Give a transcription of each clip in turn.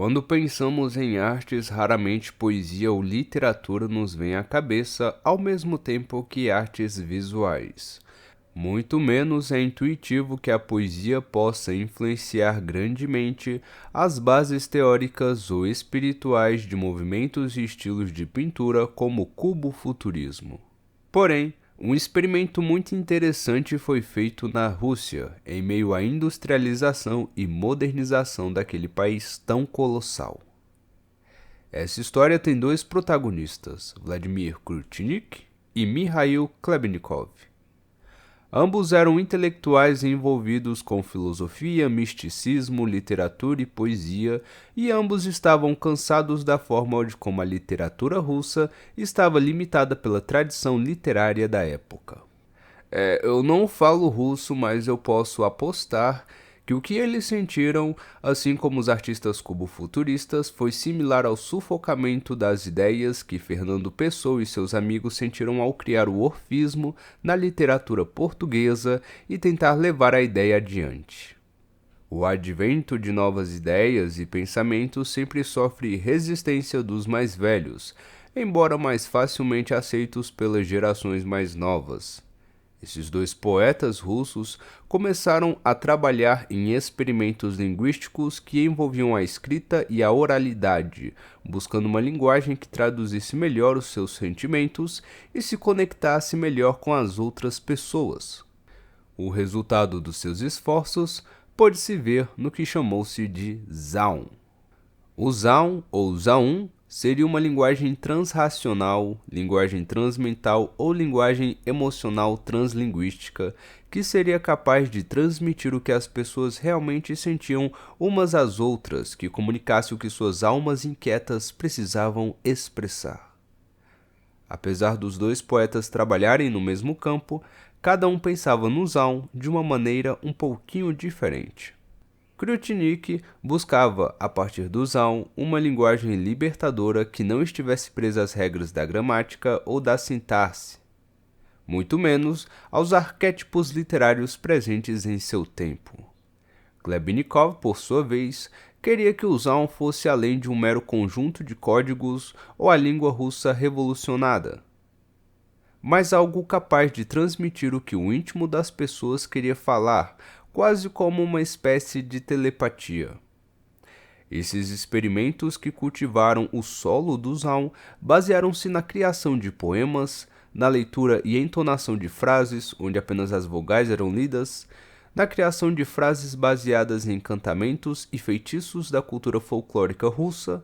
Quando pensamos em artes, raramente poesia ou literatura nos vem à cabeça, ao mesmo tempo que artes visuais. Muito menos é intuitivo que a poesia possa influenciar grandemente as bases teóricas ou espirituais de movimentos e estilos de pintura como o cubo-futurismo. Porém, um experimento muito interessante foi feito na Rússia, em meio à industrialização e modernização daquele país tão colossal. Essa história tem dois protagonistas, Vladimir Krutchnik e Mikhail Klebnikov. Ambos eram intelectuais envolvidos com filosofia, misticismo, literatura e poesia, e ambos estavam cansados da forma de como a literatura russa estava limitada pela tradição literária da época. Eu não falo russo, mas eu posso apostar que o que eles sentiram, assim como os artistas cubo-futuristas, foi similar ao sufocamento das ideias que Fernando Pessoa e seus amigos sentiram ao criar o orfismo na literatura portuguesa e tentar levar a ideia adiante. O advento de novas ideias e pensamentos sempre sofre resistência dos mais velhos, embora mais facilmente aceitos pelas gerações mais novas. Esses dois poetas russos começaram a trabalhar em experimentos linguísticos que envolviam a escrita e a oralidade, buscando uma linguagem que traduzisse melhor os seus sentimentos e se conectasse melhor com as outras pessoas. O resultado dos seus esforços pode-se ver no que chamou-se de Zaun. O Zaun, ou Zaun, seria uma linguagem transracional, linguagem transmental ou linguagem emocional translinguística que seria capaz de transmitir o que as pessoas realmente sentiam umas às outras, que comunicasse o que suas almas inquietas precisavam expressar. Apesar dos dois poetas trabalharem no mesmo campo, cada um pensava no Zaun de uma maneira um pouquinho diferente. Krutchnik buscava, a partir do Zaun, uma linguagem libertadora que não estivesse presa às regras da gramática ou da sintaxe, muito menos aos arquétipos literários presentes em seu tempo. Klebnikov, por sua vez, queria que o Zaun fosse além de um mero conjunto de códigos ou a língua russa revolucionada, mas algo capaz de transmitir o que o íntimo das pessoas queria falar, quase como uma espécie de telepatia. Esses experimentos que cultivaram o solo do Zaun basearam-se na criação de poemas, na leitura e entonação de frases, onde apenas as vogais eram lidas, na criação de frases baseadas em encantamentos e feitiços da cultura folclórica russa,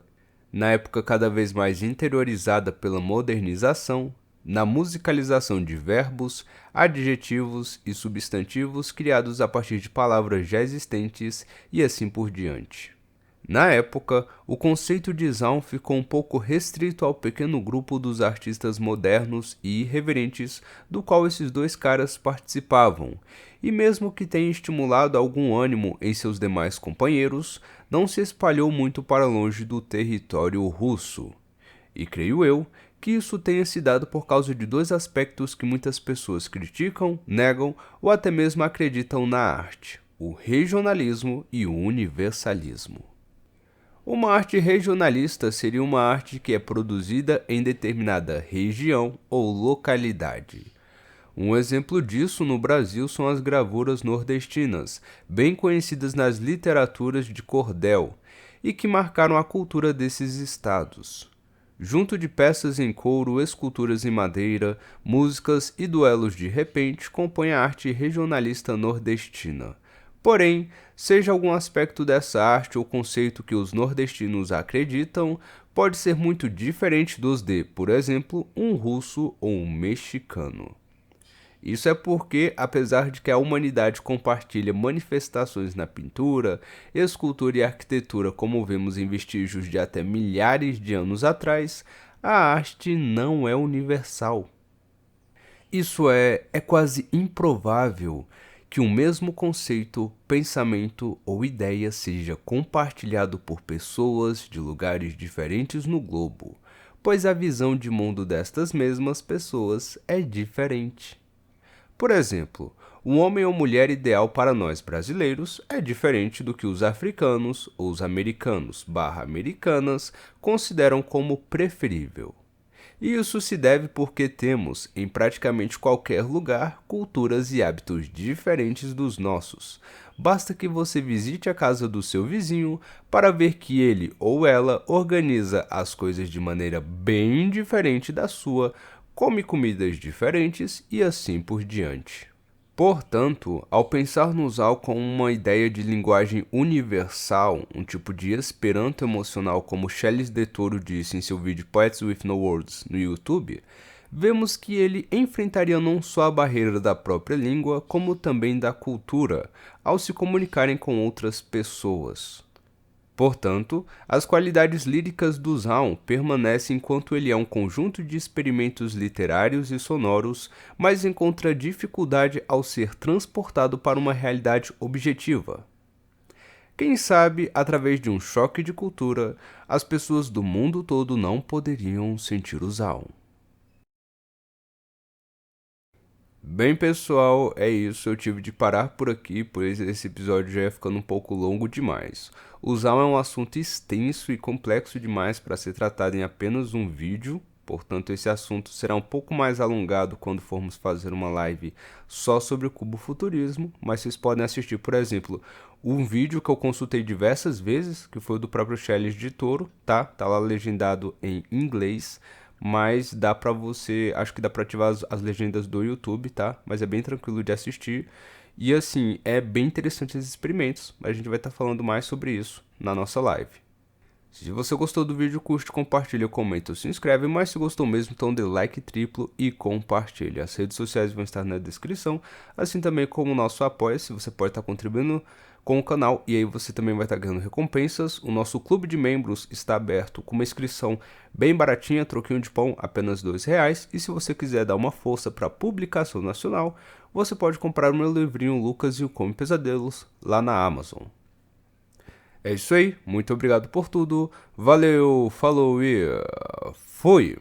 na época cada vez mais interiorizada pela modernização, na musicalização de verbos, adjetivos e substantivos criados a partir de palavras já existentes e assim por diante. Na época, o conceito de Zaun ficou um pouco restrito ao pequeno grupo dos artistas modernos e irreverentes do qual esses dois caras participavam, e mesmo que tenha estimulado algum ânimo em seus demais companheiros, não se espalhou muito para longe do território russo. E creio eu que isso tenha se dado por causa de dois aspectos que muitas pessoas criticam, negam ou até mesmo acreditam na arte: o regionalismo e o universalismo. Uma arte regionalista seria uma arte que é produzida em determinada região ou localidade. Um exemplo disso no Brasil são as gravuras nordestinas, bem conhecidas nas literaturas de cordel, e que marcaram a cultura desses estados. Junto de peças em couro, esculturas em madeira, músicas e duelos de repente, compõe a arte regionalista nordestina. Porém, seja algum aspecto dessa arte ou conceito que os nordestinos acreditam, pode ser muito diferente dos de, por exemplo, um russo ou um mexicano. Isso é porque, apesar de que a humanidade compartilha manifestações na pintura, escultura e arquitetura como vemos em vestígios de até milhares de anos atrás, a arte não é universal. Isso é quase improvável que um mesmo conceito, pensamento ou ideia seja compartilhado por pessoas de lugares diferentes no globo, pois a visão de mundo destas mesmas pessoas é diferente. Por exemplo, um homem ou mulher ideal para nós brasileiros é diferente do que os africanos ou os americanos/americanas consideram como preferível. E isso se deve porque temos, em praticamente qualquer lugar, culturas e hábitos diferentes dos nossos. Basta que você visite a casa do seu vizinho para ver que ele ou ela organiza as coisas de maneira bem diferente da sua, come comidas diferentes e assim por diante. Portanto, ao pensar no Zao como uma ideia de linguagem universal, um tipo de esperanto emocional como Shelley de Toro disse em seu vídeo Poets with No Words no YouTube, vemos que ele enfrentaria não só a barreira da própria língua, como também da cultura, ao se comunicarem com outras pessoas. Portanto, as qualidades líricas do Zaun permanecem enquanto ele é um conjunto de experimentos literários e sonoros, mas encontra dificuldade ao ser transportado para uma realidade objetiva. Quem sabe, através de um choque de cultura, as pessoas do mundo todo não poderiam sentir o Zaun. Bem, pessoal, é isso. Eu tive de parar por aqui, pois esse episódio já ia ficando um pouco longo demais. O Zaun é um assunto extenso e complexo demais para ser tratado em apenas um vídeo, portanto, esse assunto será um pouco mais alongado quando formos fazer uma live só sobre o cubofuturismo, mas vocês podem assistir, por exemplo, um vídeo que eu consultei diversas vezes, que foi o do próprio Shelley de Toro, tá? Tá lá legendado em inglês. Mas dá pra você, acho que dá pra ativar as legendas do YouTube, tá? Mas é bem tranquilo de assistir. E assim, é bem interessante esses experimentos. A gente vai estar falando mais sobre isso na nossa live. Se você gostou do vídeo, curte, compartilha, comenta ou se inscreve. Mas se gostou mesmo, então dê like triplo e compartilhe. As redes sociais vão estar na descrição. Assim também como o nosso apoia-se, você pode estar contribuindo com o canal e aí você também vai estar ganhando recompensas. O nosso clube de membros está aberto com uma inscrição bem baratinha, troquinho de pão, apenas R$2. E se você quiser dar uma força para a publicação nacional, você pode comprar o meu livrinho Lucas e o Come Pesadelos lá na Amazon. É isso aí, muito obrigado por tudo, valeu, falou e fui!